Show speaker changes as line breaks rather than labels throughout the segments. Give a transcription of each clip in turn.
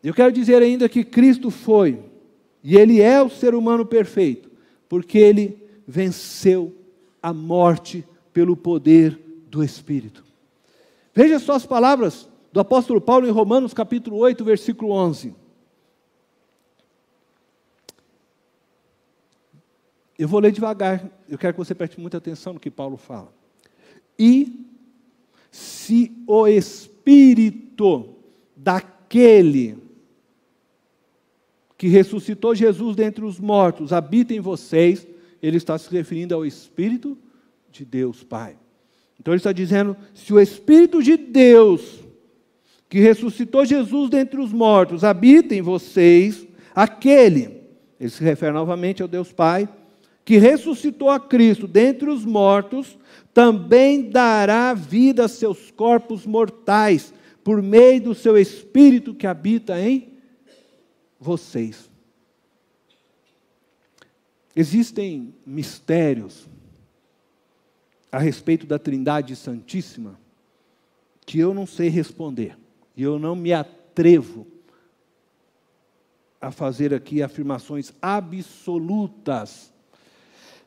Eu quero dizer ainda que Cristo foi, e Ele é o ser humano perfeito, porque Ele venceu a morte pelo poder do Espírito. Veja só as palavras do apóstolo Paulo em Romanos capítulo 8, versículo 11. Eu vou ler devagar, eu quero que você preste muita atenção no que Paulo fala. E se o Espírito daquele que ressuscitou Jesus dentre os mortos habita em vocês, ele está se referindo ao Espírito de Deus Pai. Então ele está dizendo, se o Espírito de Deus, que ressuscitou Jesus dentre os mortos, habita em vocês, aquele, ele se refere novamente ao Deus Pai, que ressuscitou a Cristo dentre os mortos, também dará vida a seus corpos mortais, por meio do seu Espírito que habita em vocês. Existem mistérios a respeito da Trindade Santíssima que eu não sei responder, e eu não me atrevo a fazer aqui afirmações absolutas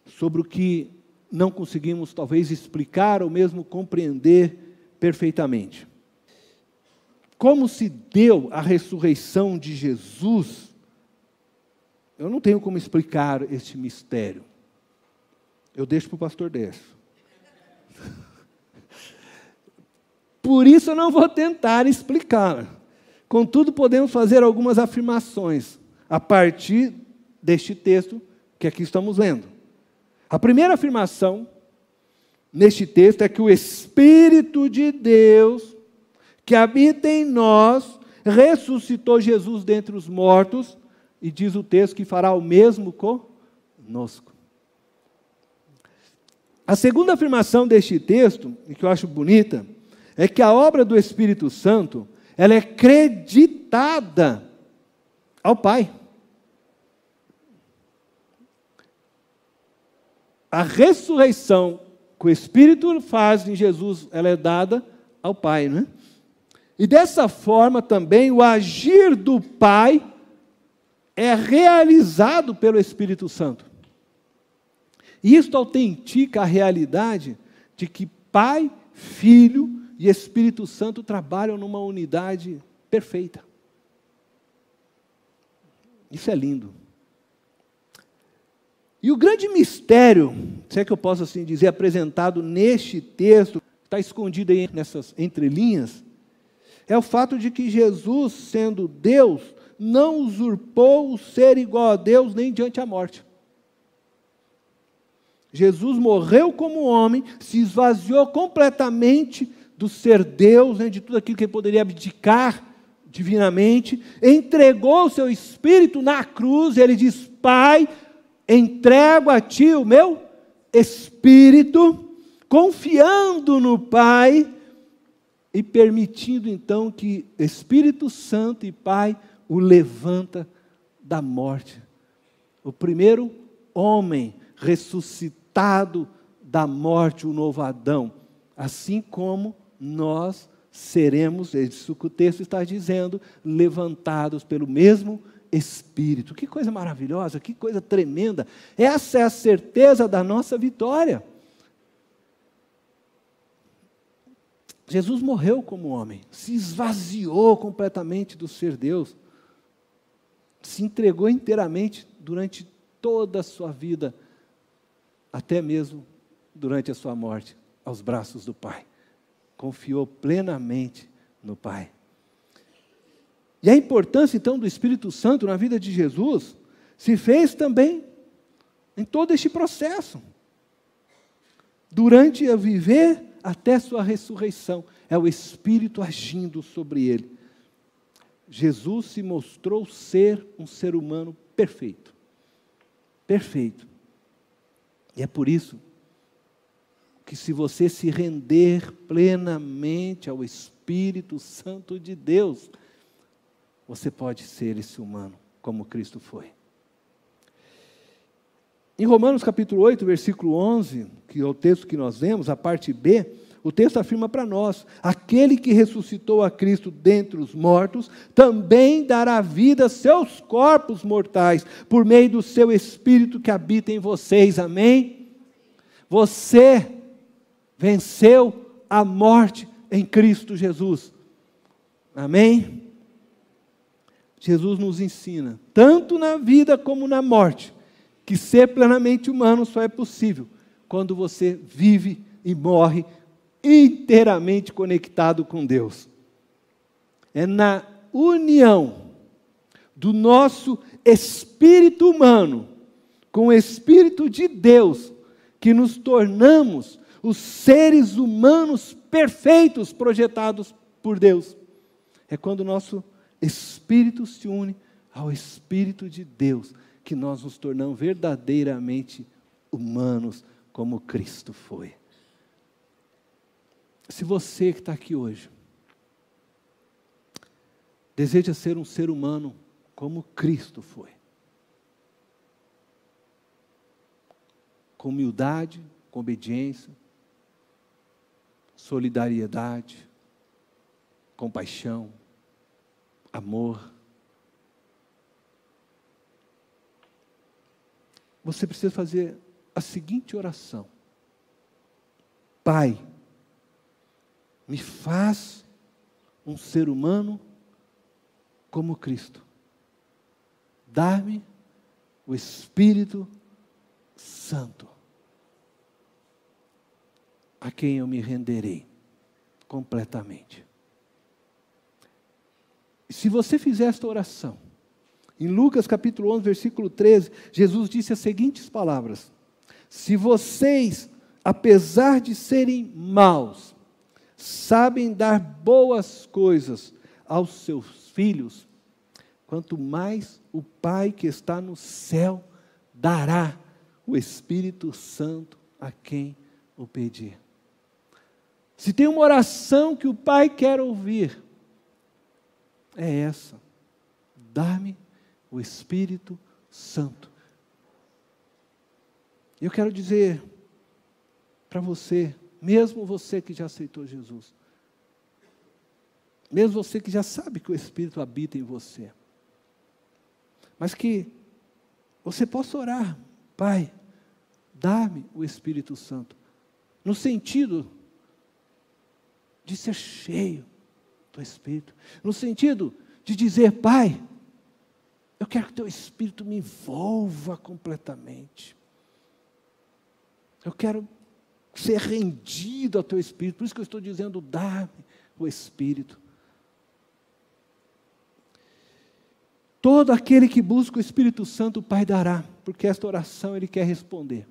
sobre o que não conseguimos talvez explicar ou mesmo compreender perfeitamente. Como se deu a ressurreição de Jesus, eu não tenho como explicar este mistério. Eu deixo para o pastor Décio. Por isso eu não vou tentar explicar. Contudo, podemos fazer algumas afirmações a partir deste texto que aqui estamos lendo. A primeira afirmação neste texto é que o Espírito de Deus, que habita em nós, ressuscitou Jesus dentre os mortos, e diz o texto que fará o mesmo conosco. A segunda afirmação deste texto, e que eu acho bonita, é que a obra do Espírito Santo, ela é creditada ao Pai. A ressurreição que o Espírito faz em Jesus, ela é dada ao Pai, não é? E dessa forma também o agir do Pai é realizado pelo Espírito Santo. E isto autentica a realidade de que Pai, Filho e Espírito Santo trabalham numa unidade perfeita. Isso é lindo. E o grande mistério, se é que eu posso assim dizer, apresentado neste texto, está escondido aí nessas entrelinhas, é o fato de que Jesus, sendo Deus, não usurpou o ser igual a Deus nem diante a morte. Jesus morreu como homem, se esvaziou completamente do ser Deus, né, de tudo aquilo que ele poderia abdicar divinamente, entregou o seu Espírito na cruz, e ele diz, Pai, entrego a Ti o meu Espírito, confiando no Pai, e permitindo então que Espírito Santo e Pai o levanta da morte. O primeiro homem ressuscitado da morte, o novo Adão, assim como nós seremos, é isso que o texto está dizendo, levantados pelo mesmo Espírito. Que coisa maravilhosa, que coisa tremenda. Essa é a certeza da nossa vitória. Jesus morreu como homem, se esvaziou completamente do ser Deus, se entregou inteiramente durante toda a sua vida, até mesmo durante a sua morte, aos braços do Pai. Confiou plenamente no Pai. E a importância, então, do Espírito Santo na vida de Jesus se fez também em todo este processo. Durante a viver até sua ressurreição, é o Espírito agindo sobre ele. Jesus se mostrou ser um ser humano perfeito. Perfeito. E é por isso que, se você se render plenamente ao Espírito Santo de Deus, você pode ser esse humano, como Cristo foi. Em Romanos capítulo 8, versículo 11, que é o texto que nós lemos, a parte B, O texto afirma para nós: aquele que ressuscitou a Cristo dentre os mortos, também dará vida a seus corpos mortais, por meio do seu Espírito que habita em vocês. Amém? Você venceu a morte em Cristo Jesus. Amém? Jesus nos ensina, tanto na vida como na morte, que ser plenamente humano só é possível quando você vive e morre inteiramente conectado com Deus. É na união do nosso espírito humano com o Espírito de Deus que nos tornamos os seres humanos perfeitos projetados por Deus. É quando o nosso Espírito se une ao Espírito de Deus que nós nos tornamos verdadeiramente humanos como Cristo foi. Se você que está aqui hoje deseja ser um ser humano como Cristo foi, com humildade, com obediência, solidariedade, compaixão, amor, você precisa fazer a seguinte oração: Pai, me faz um ser humano como Cristo. Dá-me o Espírito Santo, a quem eu me renderei completamente. E se você fizer esta oração, em Lucas capítulo 11, versículo 13, Jesus disse as seguintes palavras: se vocês, apesar de serem maus, sabem dar boas coisas aos seus filhos, quanto mais o Pai que está no céu dará o Espírito Santo a quem o pedir. Se tem uma oração que o Pai quer ouvir, é essa: dá-me o Espírito Santo. Eu quero dizer para você, mesmo você que já aceitou Jesus, mesmo você que já sabe que o Espírito habita em você, mas que você possa orar: Pai, dá-me o Espírito Santo, no sentido de ser cheio do Espírito, no sentido de dizer: Pai, eu quero que teu Espírito me envolva completamente, eu quero ser rendido ao teu Espírito. Por isso que eu estou dizendo: dá-me o Espírito. Todo aquele que busca o Espírito Santo, o Pai dará, porque esta oração Ele quer responder.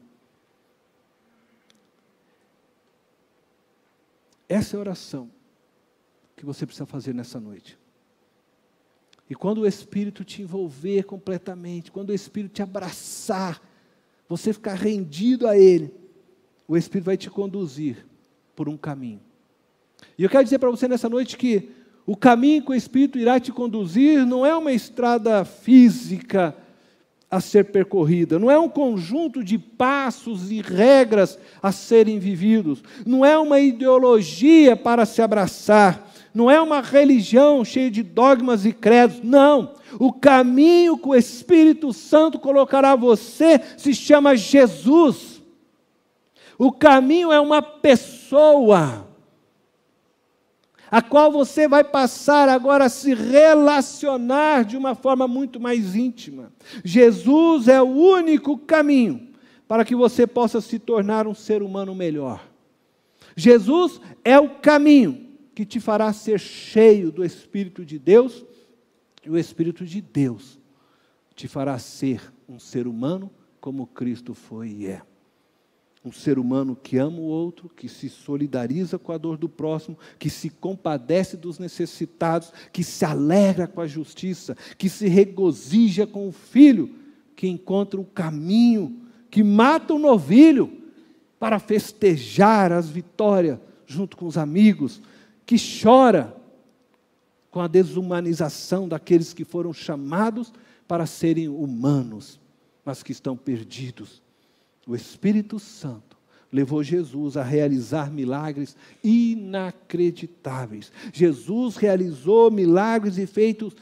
Essa é a oração que você precisa fazer nessa noite. E quando o Espírito te envolver completamente, quando o Espírito te abraçar, você ficar rendido a Ele, o Espírito vai te conduzir por um caminho. E eu quero dizer para você nessa noite que o caminho que o Espírito irá te conduzir não é uma estrada física a ser percorrida, não é um conjunto de passos e regras a serem vividos, não é uma ideologia para se abraçar, não é uma religião cheia de dogmas e credos, não. O caminho que o Espírito Santo colocará você se chama Jesus. O caminho é uma pessoa, a qual você vai passar agora a se relacionar de uma forma muito mais íntima. Jesus é o único caminho para que você possa se tornar um ser humano melhor. Jesus é o caminho que te fará ser cheio do Espírito de Deus, e o Espírito de Deus te fará ser um ser humano como Cristo foi e é. Um ser humano que ama o outro, que se solidariza com a dor do próximo, que se compadece dos necessitados, que se alegra com a justiça, que se regozija com o filho, que encontra o caminho, que mata o novilho para festejar as vitórias junto com os amigos, que chora com a desumanização daqueles que foram chamados para serem humanos, mas que estão perdidos. O Espírito Santo levou Jesus a realizar milagres inacreditáveis. Jesus realizou milagres e feitos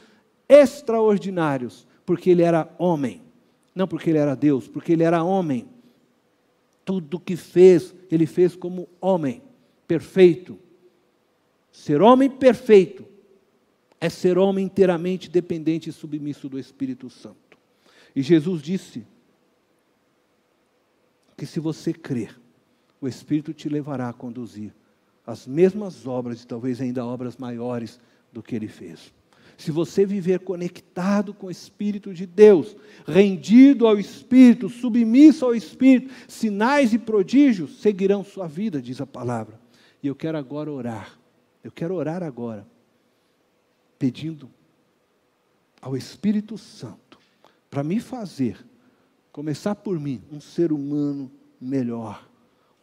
extraordinários, porque Ele era homem, não porque Ele era Deus, porque Ele era homem. Tudo que fez, Ele fez como homem, perfeito. Ser homem perfeito é ser homem inteiramente dependente e submisso do Espírito Santo. E Jesus disse que se você crer, o Espírito te levará a conduzir as mesmas obras e talvez ainda obras maiores do que Ele fez. Se você viver conectado com o Espírito de Deus, rendido ao Espírito, submisso ao Espírito, sinais e prodígios seguirão sua vida, diz a palavra. E eu quero agora orar. Eu quero orar agora, pedindo ao Espírito Santo para me fazer, começar por mim, um ser humano melhor,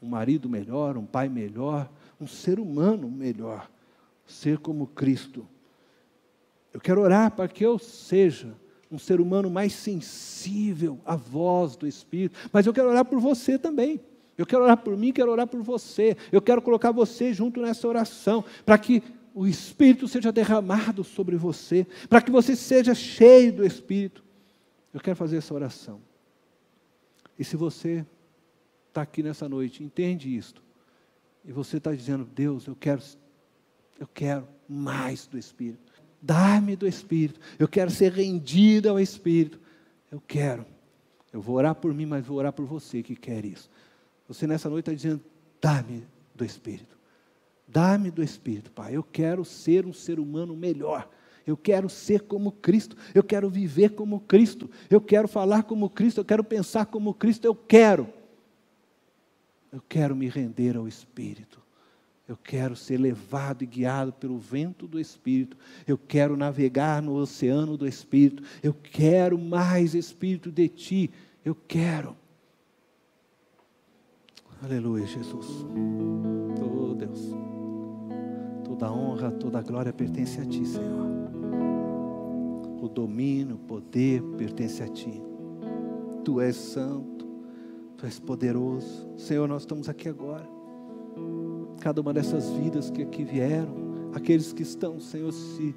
um marido melhor, um pai melhor, um ser humano melhor, ser como Cristo. Eu quero orar para que eu seja um ser humano mais sensível à voz do Espírito, mas eu quero orar por você também. Eu quero orar por mim, quero orar por você. Eu quero colocar você junto nessa oração, para que o Espírito seja derramado sobre você, para que você seja cheio do Espírito. Eu quero fazer essa oração. E se você está aqui nessa noite, entende isto, e você está dizendo, Deus, eu quero mais do Espírito, dá-me do Espírito, eu quero ser rendido ao Espírito, eu vou orar por mim, mas vou orar por você que quer isso. Você nessa noite está dizendo, dá-me do Espírito, Pai, eu quero ser um ser humano melhor, eu quero ser como Cristo, eu quero viver como Cristo, eu quero falar como Cristo, eu quero pensar como Cristo, eu quero me render ao Espírito, eu quero ser levado e guiado pelo vento do Espírito, eu quero navegar no oceano do Espírito, eu quero mais Espírito de Ti, eu quero. Aleluia, Jesus. Oh Deus, toda honra, toda glória pertence a Ti, Senhor. O domínio, o poder pertence a Ti. Tu és santo, Tu és poderoso. Senhor, nós estamos aqui agora. Cada uma dessas vidas que aqui vieram, aqueles que estão, Senhor, se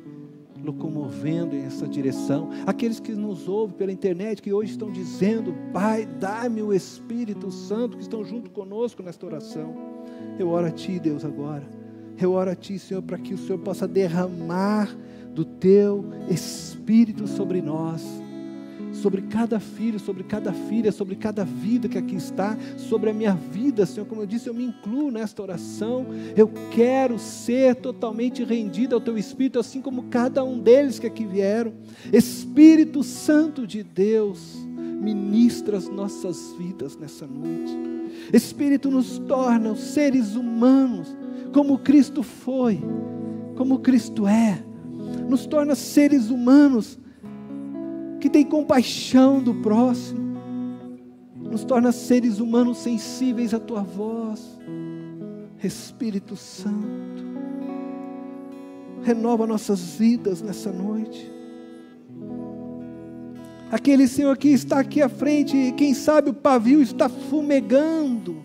locomovendo em essa direção, aqueles que nos ouvem pela internet, que hoje estão dizendo, Pai, dá-me o Espírito Santo, que estão junto conosco nesta oração. Eu oro a Ti, Deus, agora. Eu oro a Ti, Senhor, para que o Senhor possa derramar do Teu Espírito sobre nós, sobre cada filho, sobre cada filha, sobre cada vida que aqui está, sobre a minha vida, Senhor, como eu disse, eu me incluo nesta oração, eu quero ser totalmente rendido ao Teu Espírito, assim como cada um deles que aqui vieram. Espírito Santo de Deus, ministra as nossas vidas nessa noite. Espírito nos torna os seres humanos, como Cristo foi, como Cristo é, nos torna seres humanos, que tem compaixão do próximo, nos torna seres humanos sensíveis à Tua voz. Espírito Santo, renova nossas vidas nessa noite. Aquele Senhor que está aqui à frente, e quem sabe o pavio está fumegando,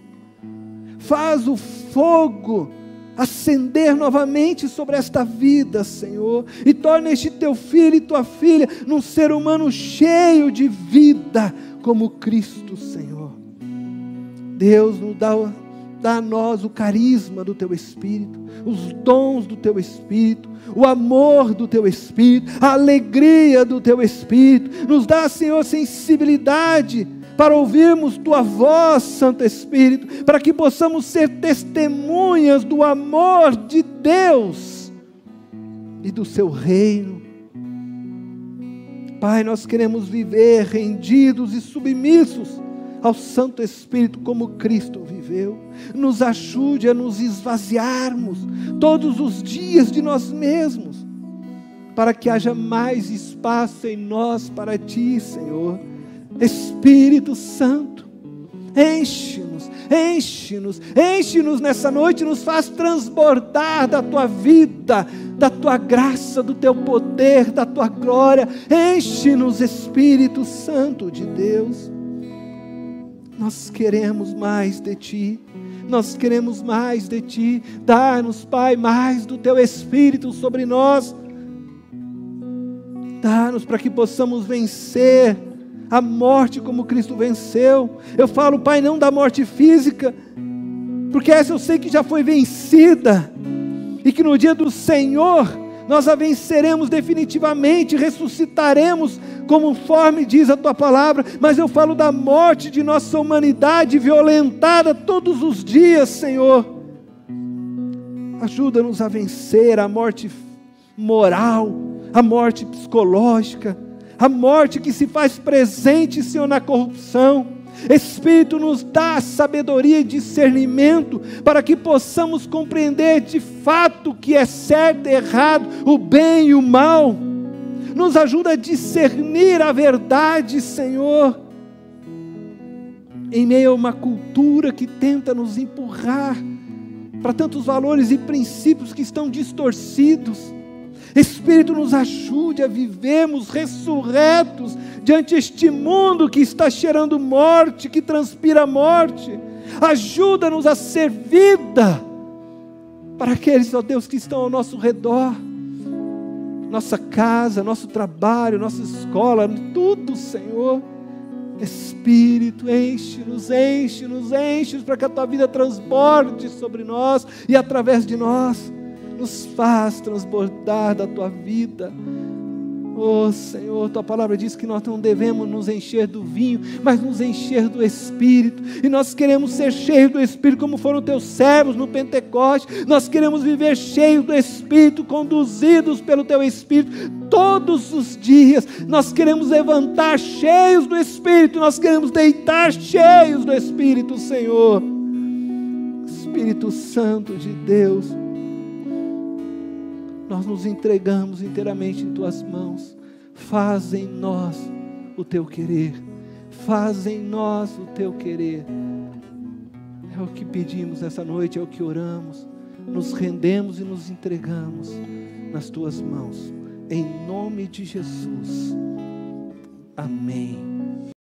faz o fogo acender novamente sobre esta vida, Senhor, e torna este Teu filho e Tua filha num ser humano cheio de vida, como Cristo, Senhor. Deus, nos dá a nós o carisma do Teu Espírito, os dons do Teu Espírito, o amor do Teu Espírito, a alegria do Teu Espírito. Nos dá, Senhor, sensibilidade para ouvirmos Tua voz, Santo Espírito, para que possamos ser testemunhas do amor de Deus e do Seu reino. Pai, nós queremos viver rendidos e submissos ao Santo Espírito como Cristo viveu. Nos ajude a nos esvaziarmos todos os dias de nós mesmos, para que haja mais espaço em nós para Ti, Senhor. Espírito Santo, enche-nos, enche-nos, enche-nos nessa noite, nos faz transbordar da Tua vida, da Tua graça, do Teu poder, da Tua glória. Enche-nos, Espírito Santo de Deus. Nós queremos mais de Ti. Nós queremos mais de Ti. Dá-nos, Pai, mais do Teu Espírito sobre nós. Dá-nos para que possamos vencer a morte como Cristo venceu. Eu falo, Pai, não da morte física, porque essa eu sei que já foi vencida, e que no dia do Senhor nós a venceremos definitivamente, ressuscitaremos conforme diz a Tua palavra. Mas eu falo da morte de nossa humanidade violentada todos os dias, Senhor. Ajuda-nos a vencer a morte moral, a morte psicológica, a morte que se faz presente, Senhor, na corrupção. Espírito, nos dá sabedoria e discernimento para que possamos compreender de fato o que é certo e errado, o bem e o mal. Nos ajuda a discernir a verdade, Senhor, em meio a uma cultura que tenta nos empurrar para tantos valores e princípios que estão distorcidos. Espírito, nos ajude a vivermos ressurretos diante deste mundo que está cheirando morte, que transpira morte. Ajuda-nos a ser vida para aqueles, ó Deus, que estão ao nosso redor, nossa casa, nosso trabalho, nossa escola, tudo, Senhor. Espírito, enche-nos, enche-nos, enche-nos, para que a Tua vida transborde sobre nós e através de nós. Nos faz transbordar da Tua vida. Oh Senhor, Tua palavra diz que nós não devemos nos encher do vinho, mas nos encher do Espírito. E nós queremos ser cheios do Espírito, como foram Teus servos no Pentecoste. Nós queremos viver cheios do Espírito, conduzidos pelo Teu Espírito todos os dias. Nós queremos levantar cheios do Espírito, nós queremos deitar cheios do Espírito, Senhor. Espírito Santo de Deus, nós nos entregamos inteiramente em Tuas mãos. Faz em nós o Teu querer. Faz em nós o Teu querer. É o que pedimos nessa noite, é o que oramos. Nos rendemos e nos entregamos nas Tuas mãos. Em nome de Jesus. Amém.